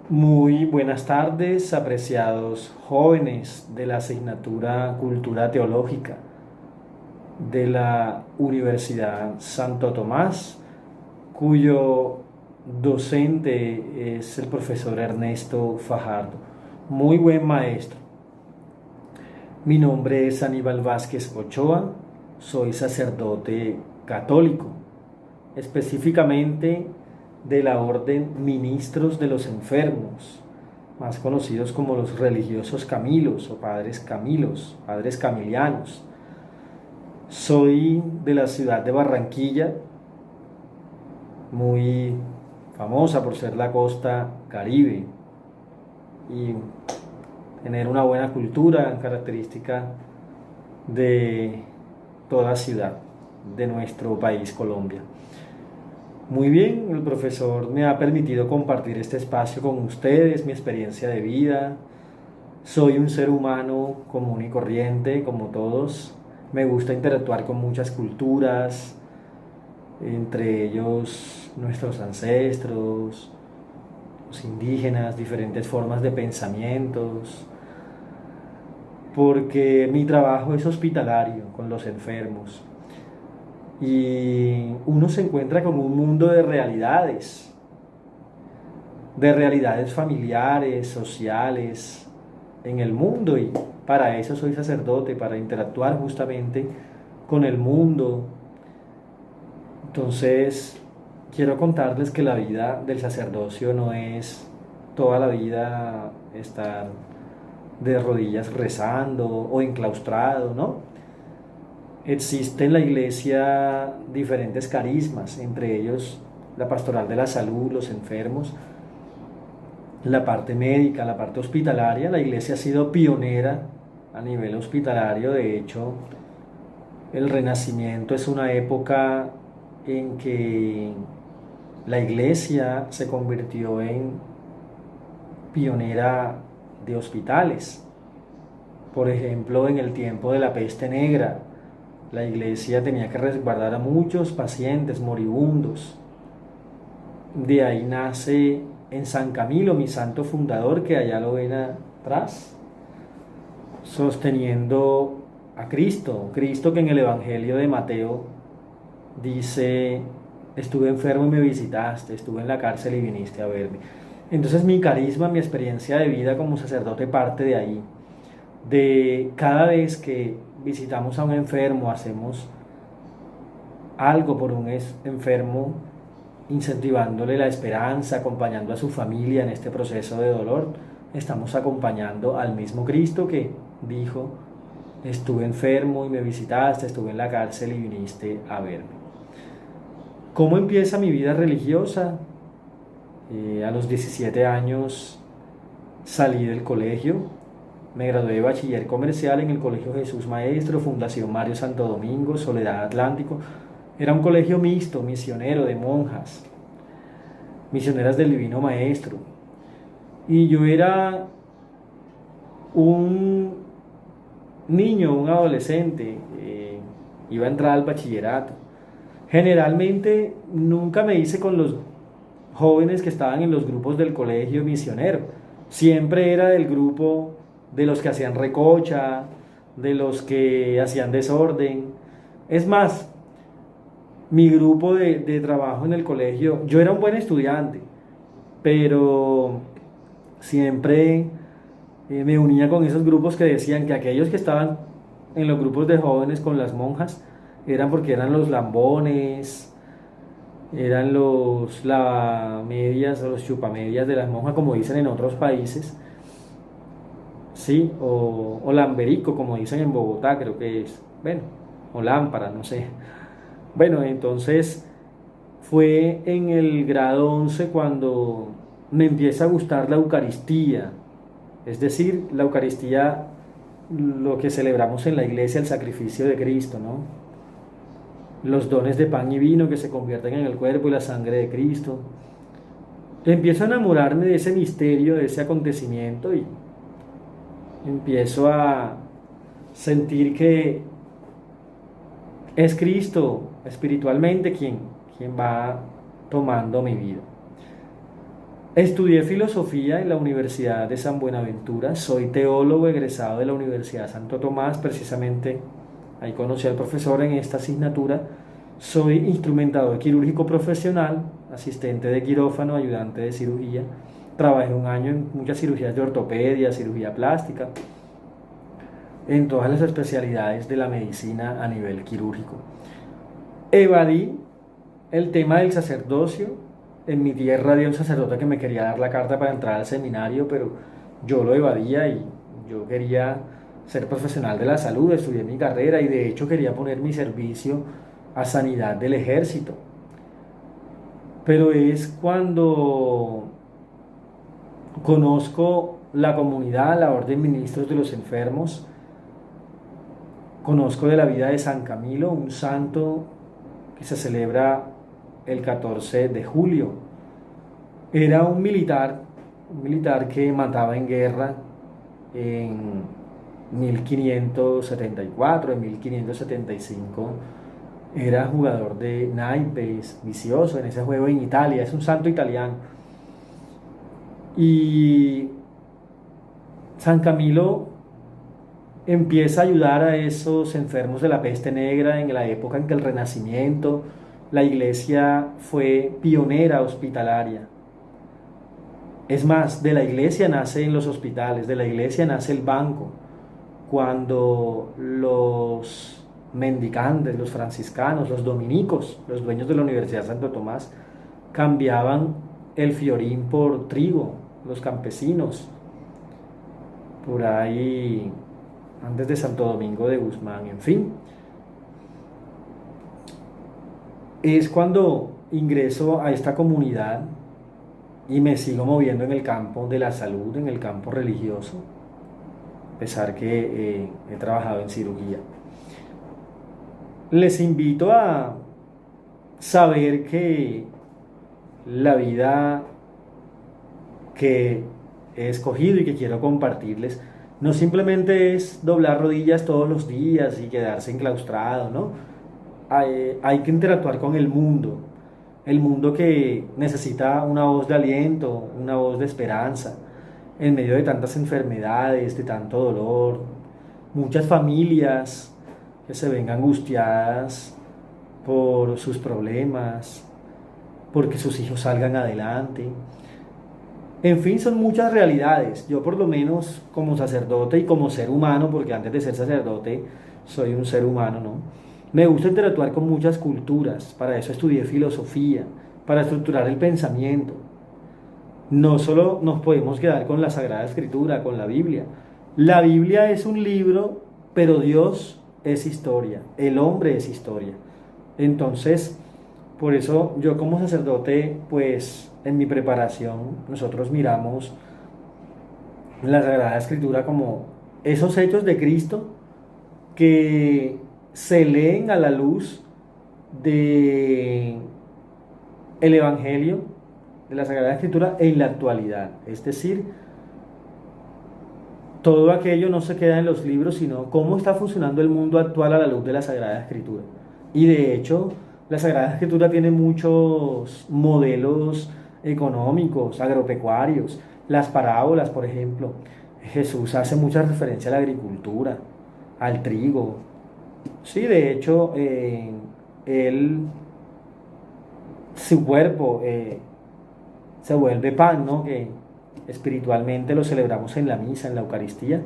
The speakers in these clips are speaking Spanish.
Muy buenas tardes, apreciados jóvenes de la asignatura Cultura Teológica de la Universidad Santo Tomás, cuyo docente es el profesor Ernesto Fajardo. Muy buen maestro. Mi nombre es Aníbal Vázquez Ochoa, soy sacerdote católico, específicamente de la orden Ministros de los Enfermos, más conocidos como los religiosos Camilos o padres Camilos, padres camilianos. Soy de la ciudad de Barranquilla, muy famosa por ser la costa Caribe y tener una buena cultura característica de toda ciudad de nuestro país, Colombia. Muy bien, el profesor me ha permitido compartir este espacio con ustedes, mi experiencia de vida. Soy un ser humano común y corriente, como todos. Me gusta interactuar con muchas culturas, entre ellos nuestros ancestros, los indígenas, diferentes formas de pensamientos, porque mi trabajo es hospitalario con los enfermos y uno se encuentra con un mundo de realidades familiares, sociales, en el mundo, y para eso soy sacerdote, para interactuar justamente con el mundo. Entonces, quiero contarles que la vida del sacerdocio no es toda la vida estar de rodillas rezando o enclaustrado, ¿no? Existen en la iglesia diferentes carismas, entre ellos la pastoral de la salud, los enfermos, la parte médica, la parte hospitalaria. La iglesia ha sido pionera a nivel hospitalario. De hecho, el Renacimiento es una época en que la iglesia se convirtió en pionera de hospitales. Por ejemplo, en el tiempo de la peste negra, la iglesia tenía que resguardar a muchos pacientes moribundos. De ahí nace en San Camilo, mi santo fundador, que allá lo ven atrás, sosteniendo a Cristo. Cristo que en el Evangelio de Mateo dice: estuve enfermo y me visitaste, estuve en la cárcel y viniste a verme. Entonces mi carisma, mi experiencia de vida como sacerdote parte de ahí, de cada vez que visitamos a un enfermo, hacemos algo por un enfermo, incentivándole la esperanza, acompañando a su familia en este proceso de dolor. Estamos acompañando al mismo Cristo que dijo: estuve enfermo y me visitaste, estuve en la cárcel y viniste a verme. ¿Cómo empieza mi vida religiosa? A los 17 años salí del colegio, me gradué de bachiller comercial en el Colegio Jesús Maestro, Fundación Mario Santo Domingo, Soledad Atlántico. Era un colegio mixto, misionero, de monjas, misioneras del Divino Maestro. Y yo era un niño, un adolescente, iba a entrar al bachillerato. Generalmente nunca me hice con los jóvenes que estaban en los grupos del colegio misionero. Siempre era del grupo de los que hacían recocha, de los que hacían desorden. Es más, mi grupo de trabajo en el colegio, yo era un buen estudiante, pero siempre me unía con esos grupos que decían que aquellos que estaban en los grupos de jóvenes con las monjas eran porque eran los lambones, eran los lavamedias o los chupamedias de las monjas, como dicen en otros países, sí, o lamberico, como dicen en Bogotá, creo que es, bueno, o lámpara, no sé. Bueno, entonces fue en el grado 11 cuando me empieza a gustar la Eucaristía, es decir, la Eucaristía, lo que celebramos en la iglesia, el sacrificio de Cristo, ¿no? Los dones de pan y vino que se convierten en el cuerpo y la sangre de Cristo. Empiezo a enamorarme de ese misterio, de ese acontecimiento, y empiezo a sentir que es Cristo espiritualmente quien va tomando mi vida. Estudié filosofía en la Universidad de San Buenaventura, soy teólogo egresado de la Universidad Santo Tomás, precisamente ahí conocí al profesor en esta asignatura. Soy instrumentador quirúrgico profesional, asistente de quirófano, ayudante de cirugía. Trabajé un año en muchas cirugías de ortopedia, cirugía plástica, en todas las especialidades de la medicina a nivel quirúrgico. Evadí el tema del sacerdocio. En mi tierra había un sacerdote que me quería dar la carta para entrar al seminario, pero yo lo evadía y yo quería ser profesional de la salud, estudié mi carrera y de hecho quería poner mi servicio a sanidad del ejército. Pero es cuando conozco la comunidad, la Orden Ministros de los Enfermos, conozco de la vida de San Camilo, un santo que se celebra el 14 de julio. Era un militar que mataba en guerra en 1574, en 1575. Era jugador de naipes, vicioso en ese juego en Italia, es un santo italiano. Y San Camilo empieza a ayudar a esos enfermos de la peste negra en la época en que el Renacimiento, la iglesia fue pionera hospitalaria. Es más, de la iglesia nacen los hospitales, de la iglesia nace el banco. Cuando los mendicantes, los franciscanos, los dominicos, los dueños de la Universidad Santo Tomás, cambiaban el fiorín por trigo, los campesinos, por ahí antes de Santo Domingo de Guzmán, en fin. Es cuando ingreso a esta comunidad y me sigo moviendo en el campo de la salud, en el campo religioso, a pesar que he trabajado en cirugía. Les invito a saber que la vida que he escogido y que quiero compartirles no simplemente es doblar rodillas todos los días y quedarse enclaustrado, ¿no? Hay que interactuar con el mundo que necesita una voz de aliento, una voz de esperanza, en medio de tantas enfermedades, de tanto dolor, muchas familias que se ven angustiadas por sus problemas, porque sus hijos salgan adelante. En fin, son muchas realidades. Yo por lo menos como sacerdote y como ser humano, porque antes de ser sacerdote soy un ser humano, ¿no? Me gusta interactuar con muchas culturas, para eso estudié filosofía, para estructurar el pensamiento. No solo nos podemos quedar con la Sagrada Escritura, con la Biblia. La Biblia es un libro, pero Dios es historia, el hombre es historia. Entonces, por eso yo como sacerdote, pues en mi preparación, nosotros miramos la Sagrada Escritura como esos hechos de Cristo que se leen a la luz de el Evangelio, de la Sagrada Escritura en la actualidad. Es decir, todo aquello no se queda en los libros, sino cómo está funcionando el mundo actual a la luz de la Sagrada Escritura. Y de hecho, la Sagrada Escritura tiene muchos modelos económicos, agropecuarios, las parábolas, por ejemplo. Jesús hace mucha referencia a la agricultura, al trigo. Sí, de hecho, él, su cuerpo se vuelve pan, ¿no? Que espiritualmente lo celebramos en la misa, en la Eucaristía,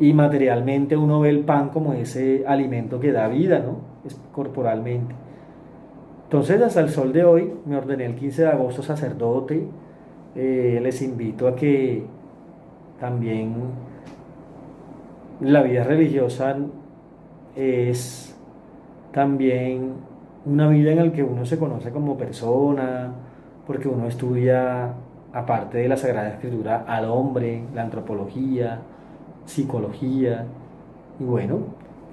y materialmente uno ve el pan como ese alimento que da vida, ¿no? Es corporalmente. Entonces, hasta el sol de hoy, me ordené el 15 de agosto sacerdote. Les invito a que también la vida religiosa es también una vida en la que uno se conoce como persona, porque uno estudia, aparte de la Sagrada Escritura, al hombre, la antropología, psicología. Y bueno,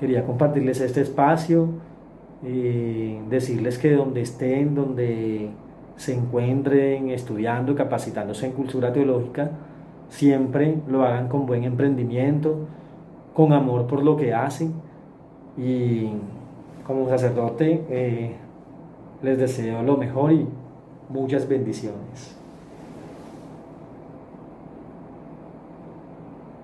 quería compartirles este espacio, decirles que donde estén, donde se encuentren estudiando, capacitándose en cultura teológica, siempre lo hagan con buen emprendimiento, con amor por lo que hacen. Y como sacerdote les deseo lo mejor y muchas bendiciones.